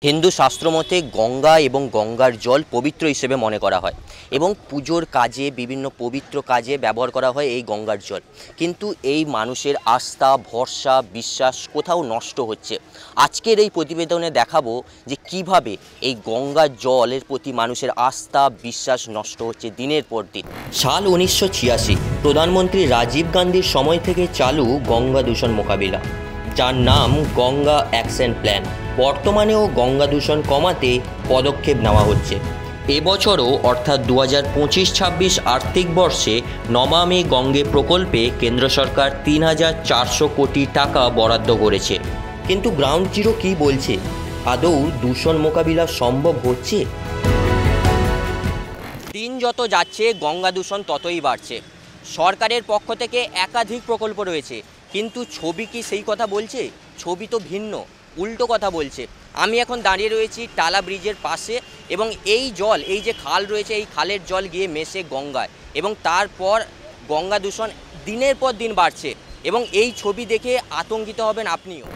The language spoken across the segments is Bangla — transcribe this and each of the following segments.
হিন্দু শাস্ত্রমতে গঙ্গা এবং গঙ্গার জল পবিত্র হিসেবে মনে করা হয় এবং পুজোর কাজে বিভিন্ন পবিত্র কাজে ব্যবহার করা হয় এই গঙ্গার জল। কিন্তু এই মানুষের আস্থা, ভরসা, বিশ্বাস কোথাও নষ্ট হচ্ছে। আজকের এই প্রতিবেদনে দেখাবো যে কিভাবে এই গঙ্গার জলের প্রতি মানুষের আস্থা, বিশ্বাস নষ্ট হচ্ছে দিনের পর দিন। সাল 1986 প্রধানমন্ত্রী রাজীব গান্ধীর সময় থেকে চালু গঙ্গা দূষণ মোকাবিলা, যার নাম গঙ্গা অ্যাকশন প্ল্যান। বর্তমানেও গঙ্গা দূষণ কমাতে পদক্ষেপ নেওয়া হচ্ছে। এবছরও অর্থাৎ 2025-26 আর্থিক বর্ষে নমামি গঙ্গে প্রকল্পে কেন্দ্র সরকার 3,400 কোটি টাকা বরাদ্দ করেছে। কিন্তু গ্রাউন্ড জিরো কী বলছে? আদৌ দূষণ মোকাবিলা সম্ভব হচ্ছে? দিন যত যাচ্ছে গঙ্গা দূষণ ততই বাড়ছে। সরকারের পক্ষ থেকে একাধিক প্রকল্প রয়েছে, কিন্তু ছবি কি সেই কথা বলছে? ছবি তো ভিন্ন, উল্টো কথা বলছে। আমি এখন দাঁড়িয়ে রয়েছি টালা ব্রিজের পাশে এবং এই জল, এই যে খাল রয়েছে, এই খালের জল গিয়ে মেশে গঙ্গায় এবং তারপর গঙ্গা দূষণ দিনের পর দিন বাড়ছে এবং এই ছবি দেখে আতঙ্কিত হবেন আপনিও।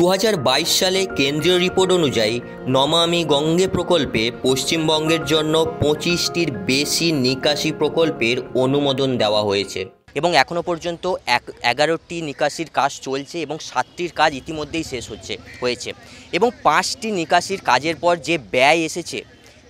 2022 সালে কেন্দ্রীয় রিপোর্ট অনুযায়ী নমামি গঙ্গে প্রকল্পে পশ্চিমবঙ্গের জন্য 25টির বেশি নিকাশি প্রকল্পের অনুমোদন দেওয়া হয়েছে এবং এখনও পর্যন্ত 11টি নিকাশির কাজ চলছে এবং 7টির কাজ ইতিমধ্যেই শেষ হয়েছে এবং 5টি নিকাশির কাজের পর যে ব্যয় এসেছে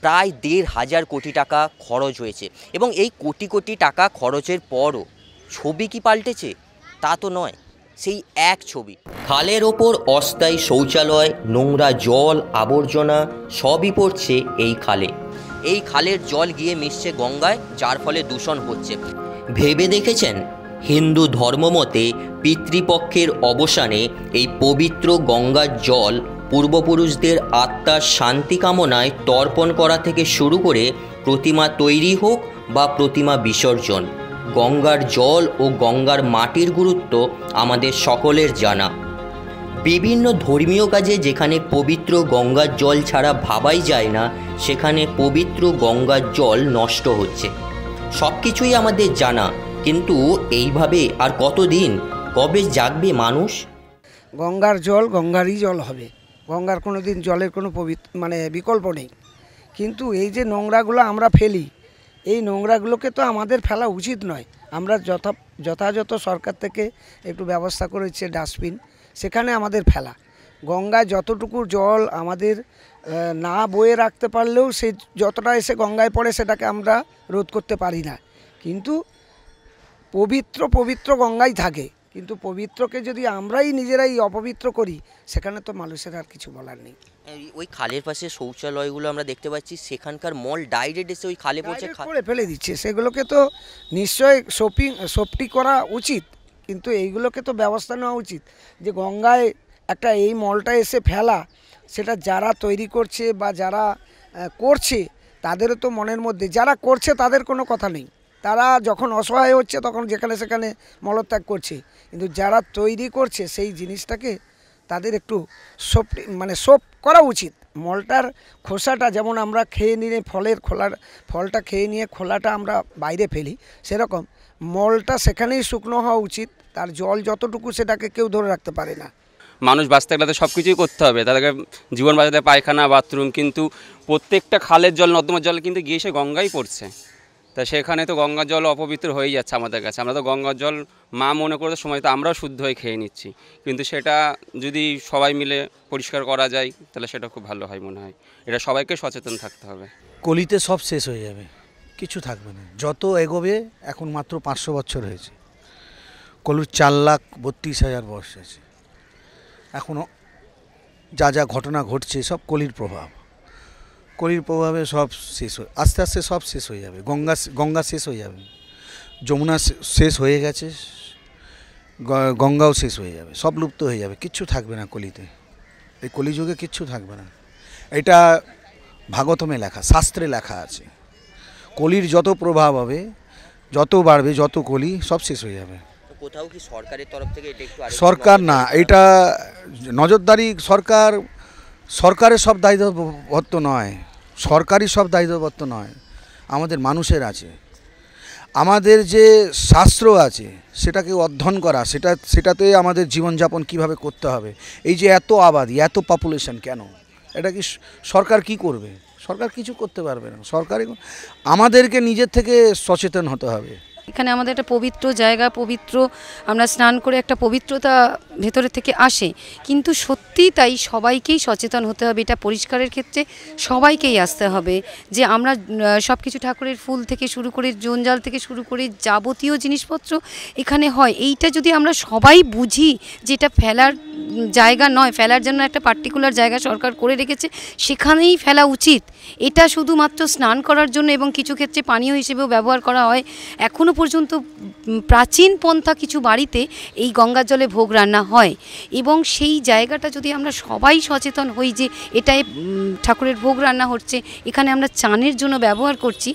প্রায় 1,500 কোটি টাকা খরচ হয়েছে এবং এই কোটি কোটি টাকা খরচের পরও ছবি কি পাল্টেছে? তা তো নয়, সেই এক ছবি। খালের ওপর অস্থায়ী শৌচালয়, নোংরা জল, আবর্জনা সবই পড়ছে এই খালে। এই খালের জল গিয়ে মিশছে গঙ্গায়, যার ফলে দূষণ হচ্ছে। ভেবে দেখেছেন হিন্দু ধর্মমতে পিতৃপক্ষের অবসানে এই পবিত্র গঙ্গার জল পূর্বপুরুষদের আত্মার শান্তি কামনায় তর্পণ করা থেকে শুরু করে প্রতিমা তৈরি হোক বা প্রতিমা বিসর্জন, গঙ্গার জল ও গঙ্গার মাটির গুরুত্ব আমাদের সকলের জানা। বিভিন্ন ধর্মীয় কাজে যেখানে পবিত্র গঙ্গার জল ছাড়া ভাবাই যায় না, সেখানে পবিত্র গঙ্গার জল নষ্ট হচ্ছে। সব কিছুই আমাদের জানা, কিন্তু এইভাবে আর কতদিন, কবে জাগবে মানুষ? গঙ্গার জল গঙ্গারই জল হবে, গঙ্গার কোনো দিন জলের কোনো বিকল্প নেই। কিন্তু এই যে নোংরাগুলো আমরা ফেলি, এই নোংরাগুলোকে তো আমাদের ফেলা উচিত নয়। আমরা যথাযথ সরকার থেকে একটু ব্যবস্থা করেছে ডাস্টবিন, সেখানে আমাদের ফেলা। গঙ্গায় যতটুকু জল আমাদের না বয়ে রাখতে পারলেও সে যতটা এসে গঙ্গায় পড়ে সেটাকে আমরা রোধ করতে পারি না। কিন্তু পবিত্র গঙ্গায় থাকে, কিন্তু পবিত্রকে যদি আমরাই নিজেরাই অপবিত্র করি, সেখানে তো মানুষের আর কিছু বলার নেই। ওই খালের পাশে শৌচালয়গুলো আমরা দেখতে পাচ্ছি, সেখানকার মল ডাইরেক্ট এসে ওই খালে পড়ছে, ফেলে দিচ্ছে। সেগুলোকে তো নিশ্চয়ই সোপটি করা উচিত, কিন্তু এইগুলোকে তো ব্যবস্থা নেওয়া উচিত যে গঙ্গায় একটা এই মলটা এসে ফেলা, সেটা যারা তৈরি করছে বা যারা করছে তাদেরও তো মনের মধ্যে, যারা করছে তাদের কোনো কথা নেই, তারা যখন অসহায় হচ্ছে তখন যেখানে সেখানে মলত্যাগ করছে, কিন্তু যারা তৈরি করছে সেই জিনিসটাকে তাদের একটু সোপ করা উচিত। মলটার খোসাটা যেমন আমরা খেয়ে নিয়ে ফলটা খেয়ে নিয়ে খোলাটা আমরা বাইরে ফেলি, সেরকম মলটা সেখানেই শুকনো হওয়া উচিত। তার জল যতটুকু সেটাকে কেউ ধরে রাখতে পারে না। মানুষ বাঁচতে গেলে তো সব কিছুই করতে হবে, তাদেরকে জীবন বাঁচাতে পায়খানা, বাথরুম, কিন্তু প্রত্যেকটা খালের জল, নর্দমার জল কিন্তু গিয়ে সে গঙ্গায় পড়ছে। তা সেখানে তো গঙ্গার জল অপবিত্র হয়ে যাচ্ছে আমাদের কাছে। আমরা তো গঙ্গার জল মা মনে করতে সময় তো আমরাও শুদ্ধ হয়ে খেয়ে নিচ্ছি, কিন্তু সেটা যদি সবাই মিলে পরিষ্কার করা যায় তাহলে সেটা খুব ভালো হয় মনে হয়। এটা সবাইকে সচেতন থাকতে হবে। কলিতে সব শেষ হয়ে যাবে, কিছু থাকবে না। যত এগোবে, এখন মাত্র 500 বছর হয়েছে, কলির 4,32,000 বর্ষ আছে। এখনও যা ঘটনা ঘটছে সব কলির প্রভাবে সব শেষ হয়ে, আস্তে আস্তে সব শেষ হয়ে যাবে। গঙ্গা শেষ হয়ে যাবে, যমুনা শেষ হয়ে গেছে, গঙ্গাও শেষ হয়ে যাবে, সব লুপ্ত হয়ে যাবে, কিচ্ছু থাকবে না কলিতে। এই কলিযুগে কিচ্ছু থাকবে না। এটা ভাগবতমে লেখা, শাস্ত্রে লেখা আছে। কলির যত প্রভাব হবে, যত বাড়বে, যত কলি, সব শেষ হয়ে যাবে। কোথাও কি সরকারের তরফ থেকে এটা একটু আরেকটু সরকার না, এটা নজরদারি সরকারের সব দায়িত্ববদ্ধ নয়, সরকারি সব দায়িত্ববদ্ধ নয়, আমাদের মানুষের আছে। আমাদের যে শাস্ত্র আছে সেটাকে অধ্যয়ন করা, সেটাতে আমাদের জীবনযাপন কিভাবে করতে হবে। এই যে এত আবাদি, এত পপুলেশন কেন, এটা কি সরকার কি করবে? সরকার কিছু করতে পারবে না। সরকারি আমাদেরকে নিজের থেকে সচেতন হতে হবে। এখানে আমাদের একটা পবিত্র জায়গা, পবিত্র, আমরা স্নান করে একটা পবিত্রতা ভেতরে থেকে আসে, কিন্তু সত্যিই তাই সবাইকেই সচেতন হতে হবে। এটা পরিষ্কারের ক্ষেত্রে সবাইকেই আসতে হবে, যে আমরা সব কিছু ঠাকুরের ফুল থেকে শুরু করে জঞ্জাল থেকে শুরু করে যাবতীয় জিনিসপত্র এখানে হয়। এইটা যদি আমরা সবাই বুঝি যে এটা ফেলার জায়গা নয়, ফেলার জন্য একটা পার্টিকুলার জায়গা সরকার করে রেখেছে, সেখানেই ফেলা উচিত। এটা শুধুমাত্র স্নান করার জন্য এবং কিছু ক্ষেত্রে পানীয় হিসেবেও ব্যবহার করা হয়। এখনও পর্যন্ত প্রাচীন পন্থা কিছু বাড়িতে এই গঙ্গার জলে ভোগ রান্না হয়, এবং সেই জায়গাটা যদি আমরা সবাই সচেতন হই যে এটাই ঠাকুরের ভোগ রান্না হচ্ছে, এখানে আমরা চানের জন্য ব্যবহার করছি,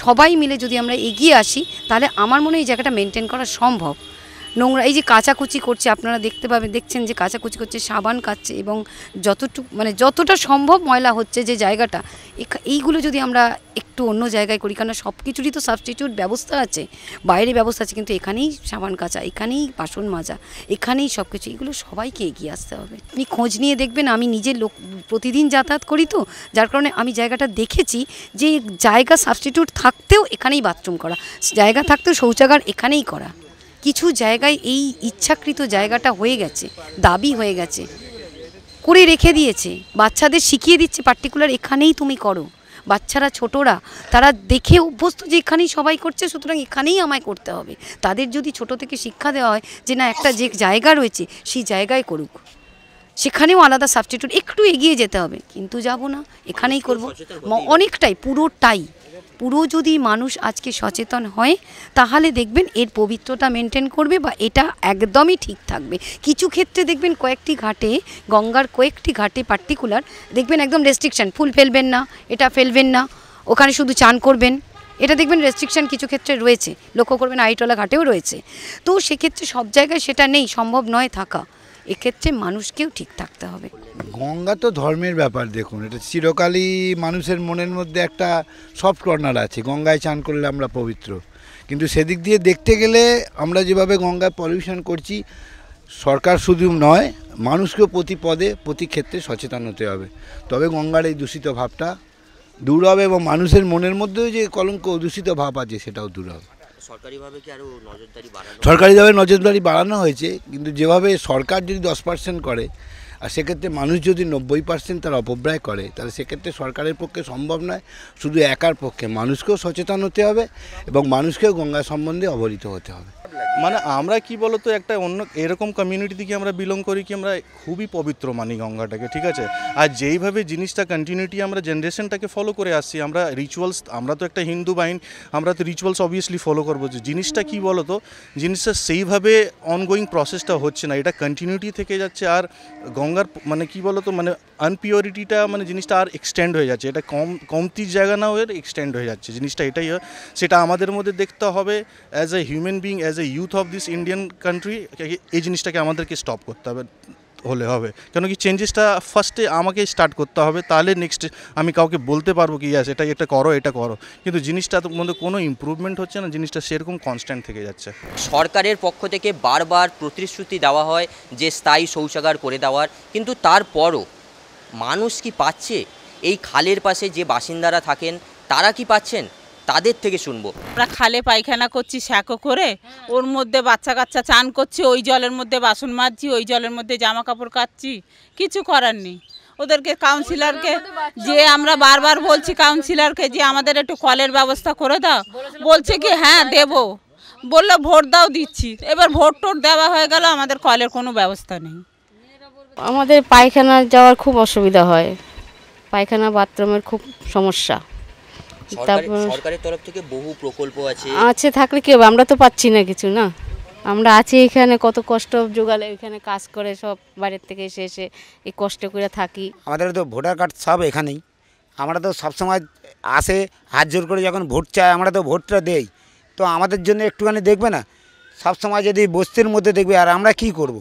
সবাই মিলে যদি আমরা এগিয়ে আসি, তাহলে আমার মনে হয় এই জায়গাটা মেনটেন করা সম্ভব। নোংরা এই যে কাচাকুচি করছে, আপনারা দেখছেন যে কাচাকুচি করছে, সাবান কাটছে, এবং যতটা সম্ভব ময়লা হচ্ছে যে জায়গাটা, এইগুলো যদি আমরা একটু অন্য জায়গায় করি, কারণ সব কিছুরই তো সাবস্টিটিউট ব্যবস্থা আছে, বাইরে ব্যবস্থা আছে, কিন্তু এখানেই সাবান কাচা, এখানেই বাসন মাজা, এখানেই সব কিছু, এগুলো সবাইকে এগিয়ে আসতে হবে। আপনি খোঁজ নিয়ে দেখবেন, আমি নিজের প্রতিদিন যাতায়াত করি তো, যার কারণে আমি জায়গাটা দেখেছি যে জায়গা সাবস্টিটিউট থাকতেও এখানেই বাথরুম করা, জায়গা থাকতেও শৌচাগার এখানেই করা। কিছু জায়গায় এই ইচ্ছাকৃত জায়গাটা হয়ে গেছে, দাবি হয়ে গেছে, করে রেখে দিয়েছে, বাচ্চাদের শিখিয়ে দিচ্ছে পার্টিকুলার এখানেই তুমি করো। বাচ্চারা ছোটরা তারা দেখে অভ্যস্ত যে এখানেই সবাই করছে, সুতরাং এখানেই আমায় করতে হবে। তাদের যদি ছোট থেকে শিক্ষা দেওয়া হয় যে না, একটা যে জায়গা রয়েছে সেই জায়গায় করুক, সেখানেও আলাদা সাবস্টিটিউট, একটু এগিয়ে যেতে হবে, কিন্তু যাব না, এখানেই করব। অনেকটাই, পুরো যদি মানুষ আজকে সচেতন হয়, তাহলে দেখবেন এর পবিত্রতা মেনটেন করবে, বা এটা একদমই ঠিক থাকবে। কিছু ক্ষেত্রে দেখবেন কয়েকটি ঘাটে, গঙ্গার কয়েকটি ঘাটে পার্টিকুলার দেখবেন একদম রেস্ট্রিকশান, ফুল ফেলবেন না, এটা ফেলবেন না, ওখানে শুধু চান করবেন, এটা দেখবেন রেস্ট্রিকশান কিছু ক্ষেত্রে রয়েছে, লক্ষ্য করবেন আইটলা ঘাটেও রয়েছে। তো সেক্ষেত্রে সব জায়গায় সেটা নেই, সম্ভব নয় থাকা, এক্ষেত্রে মানুষকেও ঠিক থাকতে হবে। গঙ্গা তো ধর্মের ব্যাপার, দেখুন এটা চিরকালই মানুষের মনের মধ্যে একটা সফট কর্নার আছে, গঙ্গায় চান করলে আমরা পবিত্র। কিন্তু সেদিক দিয়ে দেখতে গেলে আমরা যেভাবে গঙ্গায় পলিউশন করছি, সরকার শুধু নয়, মানুষকেও প্রতি পদে প্রতি ক্ষেত্রে সচেতন হতে হবে, তবে গঙ্গার এই দূষিত ভাবটা দূর হবে, এবং মানুষের মনের মধ্যেও যে কলঙ্ক দূষিত ভাব আছে সেটাও দূর হবে। সরকারিভাবে কি আরও সরকারিভাবে নজরদারি বাড়ানো হয়েছে, কিন্তু যেভাবে সরকার যদি 10% করে, আর সেক্ষেত্রে মানুষ যদি 90% তার অপব্যয় করে, তাহলে সেক্ষেত্রে সরকারের পক্ষে সম্ভব নয়, শুধু একার পক্ষে। মানুষকেও সচেতন হতে হবে এবং মানুষকেও গঙ্গা সম্বন্ধে অবহিত হতে হবে। মানে আমরা কি বলতো, একটা অন্য এরকম কমিউনিটি থেকে আমরা বিলং করি কি আমরা খুবই পবিত্র মানি গঙ্গাটাকে, ঠিক আছে। আর যেইভাবে জিনিসটা কন্টিনিউটি আমরা জেনারেশনটাকে ফলো করে আসছি, আমরা রিচুয়ালস, আমরা তো একটা হিন্দু বাহিনী, আমরা তো রিচুয়ালস অবভিয়াসলি ফলো করবো। যে জিনিসটা কি বলতো, জিনিসটা সেইভাবে অনগোয়িং প্রসেসটা হচ্ছে না, এটা কন্টিনিউটি থেকে যাচ্ছে। আর গঙ্গার মানে কি বলতো, মানে আনপিওরিটিটা, মানে জিনিসটা আর এক্সটেন্ড হয়ে যাচ্ছে, এটা কমতির জায়গা না হয়ে এক্সটেন্ড হয়ে যাচ্ছে জিনিসটা, এটাই সেটা আমাদের মধ্যে দেখতে হবে as a human being, as a youth of this Indian country. এই জিনিসটাকে আমাদেরকে স্টপ করতে হবে কেন কি চেঞ্জেসটা ফার্স্টে আমাকে স্টার্ট করতে হবে, তাহলে নেক্সট আমি কাউকে বলতে পারবো কি ইয়াস এটা করো। কিন্তু জিনিসটার মধ্যে কোনো ইমপ্রুভমেন্ট হচ্ছে না, জিনিসটা সেরকম কনস্ট্যান্ট থেকে যাচ্ছে। সরকারের পক্ষ থেকে বারবার প্রতিশ্রুতি দেওয়া হয় যে স্থায়ী শৌচাগার করে দেওয়ার, কিন্তু তারপরও মানুষ কি পাচ্ছে? এই খালের পাশে যে বাসিন্দারা থাকেন তারা কি পাচ্ছেন? তাদের থেকে শুনবো। আমরা খালে পায়খানা করছি স্যাকো করে, ওর মধ্যে বাচ্চা কাচ্চা চান করছে, ওই জলের মধ্যে বাসন মাজছি, ওই জলের মধ্যে জামা কাপড় কাচ্ছি, কিছু করার নেই। ওদেরকে কাউন্সিলরকে যে আমরা বারবার বলছি কাউন্সিলরকে যে আমাদের একটু কলের ব্যবস্থা করে দাও, বলছে কি হ্যাঁ দেবো, বললো ভোট দাও, দিচ্ছি। এবার ভোট টোট দেওয়া হয়ে গেল, আমাদের কলের কোনো ব্যবস্থা নেই। আমাদের পায়খানা যাওয়ার খুব অসুবিধা হয়, পায়খানা বাথরুমের খুব সমস্যা। সরকারের তরফ থেকে বহু প্রকল্প আছে, থাকলে কি হবে, আমরা তো পাচ্ছি না কিছু, না আমরা আছি এখানে, কত কষ্ট জোগালে এখানে কাজ করে সব বাইরের থেকে এসে এই কষ্ট করে থাকি। আমাদের তো ভোটার কার্ড সব এখানেই, আমরা তো সবসময় আসে হাত জোর করে যখন ভোট চায় আমরা তো ভোটটা দেই, তো আমাদের জন্য একটুখানি দেখবে না, সবসময় যদি বস্তির মধ্যে দেখবে, আর আমরা কি করব?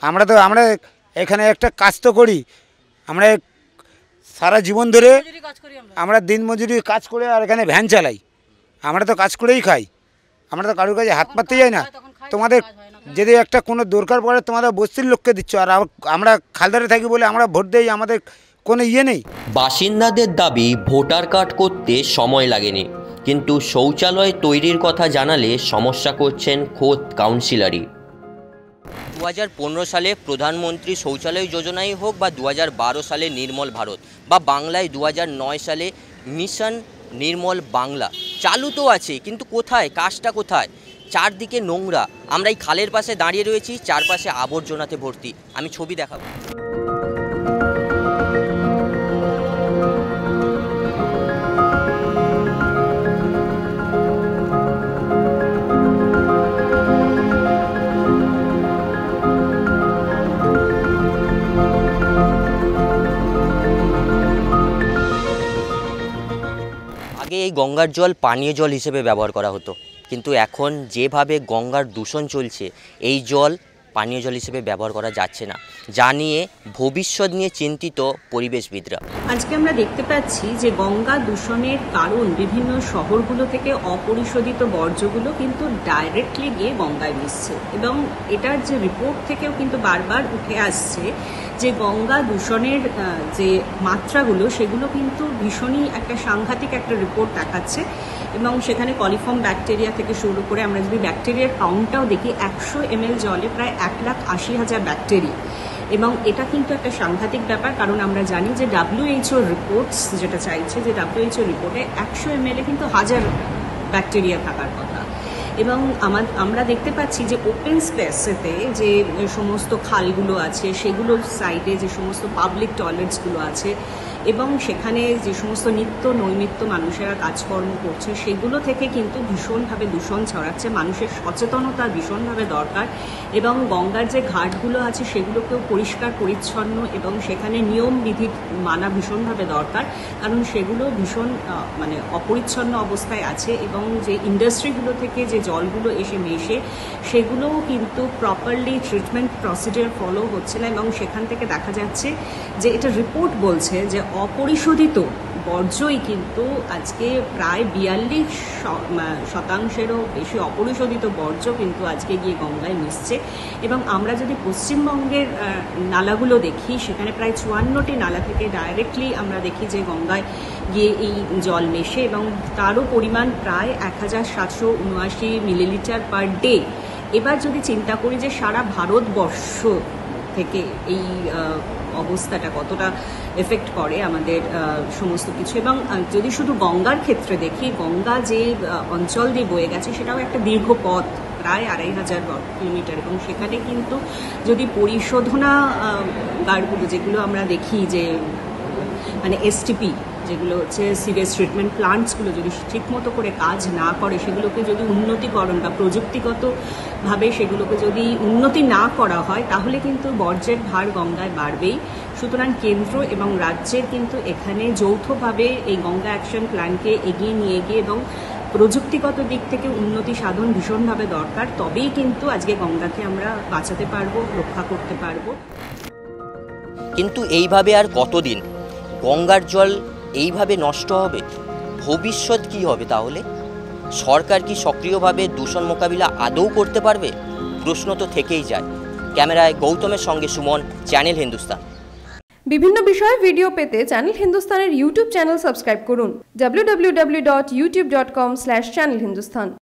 আমরা এখানে একটা কাজ তো করি, আমরা সারা জীবন ধরে আমরা দিনমজুরি কাজ করে আর এখানে ভ্যান চালাই, আমরা তো কাজ করেই খাই, আমরা তো কারোর কাছে হাত পাততে যাই না। তোমাদের যদি একটা কোনো দরকার পড়ে তোমাদের বস্তির লোককে দিচ্ছ, আর আমরা খালদারে থাকি বলে আমরা ভোট দিই, আমাদের কোনো ইয়ে নেই। বাসিন্দাদের দাবি ভোটার কার্ড করতে সময় লাগেনি, কিন্তু শৌচালয় তৈরির কথা জানালে সমস্যা করছেন খোদ কাউন্সিলরই। 2015 সালে প্রধানমন্ত্রী শৌচালয় যোজনাই হোক বা 2012 সালে নির্মল ভারত বা বাংলায় 2009 সালে মিশন নির্মল বাংলা চালু তো আছে, কিন্তু কোথায়, কাজটা কোথায়? চারদিকে নোংরা, আমরা এই খালের পাশে দাঁড়িয়ে রয়েছি, চারপাশে আবর্জনাতে ভর্তি। আমি ছবি দেখাবো। আগে এই গঙ্গার জল পানীয় জল হিসেবে ব্যবহার করা হতো, কিন্তু এখন যেভাবে গঙ্গার দূষণ চলছে, এই জল পানীয় জল হিসেবে ব্যবহার করা যাচ্ছে না, যা নিয়ে ভবিষ্যৎ নিয়ে চিন্তিত পরিবেশবিদরা। আজকে আমরা দেখতে পাচ্ছি যে গঙ্গা দূষণের কারণ বিভিন্ন শহরগুলো থেকে অপরিশোধিত বর্জ্যগুলো কিন্তু ডাইরেক্টলি গিয়ে গঙ্গায় মিশছে, এবং এটার যে রিপোর্ট থেকেও কিন্তু বারবার উঠে আসছে যে গঙ্গা দূষণের যে মাত্রাগুলো সেগুলো কিন্তু ভীষণই একটা সাংঘাতিক একটা রিপোর্ট দেখাচ্ছে। এবং সেখানে কলিফর্ম ব্যাকটেরিয়া থেকে শুরু করে আমরা যদি ব্যাকটেরিয়ার কাউন্টটাও দেখি, 100 ml জলে প্রায় 1,80,000 ব্যাকটেরিয়া, এবং এটা কিন্তু একটা সাংঘাতিক ব্যাপার। কারণ আমরা জানি যে WHO রিপোর্টস যেটা চাইছে, যে WHO রিপোর্টে 100 ml কিন্তু 1000 ব্যাকটেরিয়া থাকার কথা। এবং আমরা দেখতে পাচ্ছি যে ওপেন স্পেসেতে যে সমস্ত খালগুলো আছে, সেগুলোর সাইডে যে সমস্ত পাবলিক টয়লেটসগুলো আছে, এবং সেখানে যে সমস্ত নিত্য নৈমিত্য মানুষেরা কাজকর্ম করছে, সেগুলো থেকে কিন্তু ভীষণভাবে দূষণ ছড়াচ্ছে। মানুষের সচেতনতা ভীষণভাবে দরকার, এবং গঙ্গার যে ঘাটগুলো আছে সেগুলোকেও পরিষ্কার পরিচ্ছন্ন এবং সেখানে নিয়মবিধি মানা ভীষণভাবে দরকার, কারণ সেগুলো ভীষণ অপরিচ্ছন্ন অবস্থায় আছে। এবং যে ইন্ডাস্ট্রিগুলো থেকে যে জলগুলো এসে মেশে, সেগুলোও কিন্তু প্রপারলি ট্রিটমেন্ট প্রসিডিওর ফলো হচ্ছে না, এবং সেখান থেকে দেখা যাচ্ছে যে এটা রিপোর্ট বলছে যে অপরিশোধিত বর্জ্যই কিন্তু আজকে প্রায় 42% বেশি অপরিশোধিত বর্জ্য কিন্তু আজকে গিয়ে গঙ্গায় মিশছে। এবং আমরা যদি পশ্চিমবঙ্গের নালাগুলো দেখি, সেখানে প্রায় 54টি নালা থেকে ডাইরেক্টলি আমরা দেখি যে গঙ্গায় গিয়ে এই জল মেশে, এবং তারও পরিমাণ প্রায় 1779 মিলিলিটার পার ডে। এবার যদি চিন্তা করি যে সারা ভারতবর্ষ থেকে এই অবস্থাটা কতটা এফেক্ট করে আমাদের সমস্ত কিছু, এবং যদি শুধু গঙ্গার ক্ষেত্রে দেখি, গঙ্গা যে অঞ্চল দিয়ে বয়ে গেছে সেটাও একটা দীর্ঘ পথ, প্রায় 2500 কিলোমিটার, এবং সেখানে কিন্তু যদি পরিশোধনাগারগুলো যেগুলো আমরা দেখি যে এসটিপি যেগুলো হচ্ছে সিরিয়াস ট্রিটমেন্ট প্লান্টসগুলো যদি ঠিকমতো করে কাজ না করে, সেগুলোকে যদি উন্নতিকরণ বা প্রযুক্তিগতভাবে সেগুলোকে যদি উন্নতি না করা হয়, তাহলে কিন্তু বর্জ্যের ভার গঙ্গায় বাড়বেই। সুতরাং কেন্দ্র এবং রাজ্যের কিন্তু এখানে যৌথভাবে এই গঙ্গা অ্যাকশন প্ল্যানকে এগিয়ে নিয়ে গিয়ে এবং প্রযুক্তিগত দিক থেকে উন্নতি সাধন ভীষণভাবে দরকার, তবেই কিন্তু আজকে গঙ্গাকে আমরা বাঁচাতে পারবো, রক্ষা করতে পারবো। কিন্তু এইভাবে আর কতদিন গঙ্গার জল এইভাবে নষ্ট হবে? ভবিষ্যৎ কি হবে তাহলে? সরকার কি সক্রিয়ভাবে দূষণ মোকাবিলা আদৌ করতে পারবে? প্রশ্ন তো থেকেই যায়। ক্যামেরায় গৌতমের সঙ্গে সুমন, চ্যানেল হিন্দুস্তান। বিভিন্ন বিষয়ে ভিডিও পেতে চ্যানেল হিন্দুস্তানের ইউটিউব চ্যানেল সাবস্ক্রাইব করুন www.youtube.com/channelhindustan।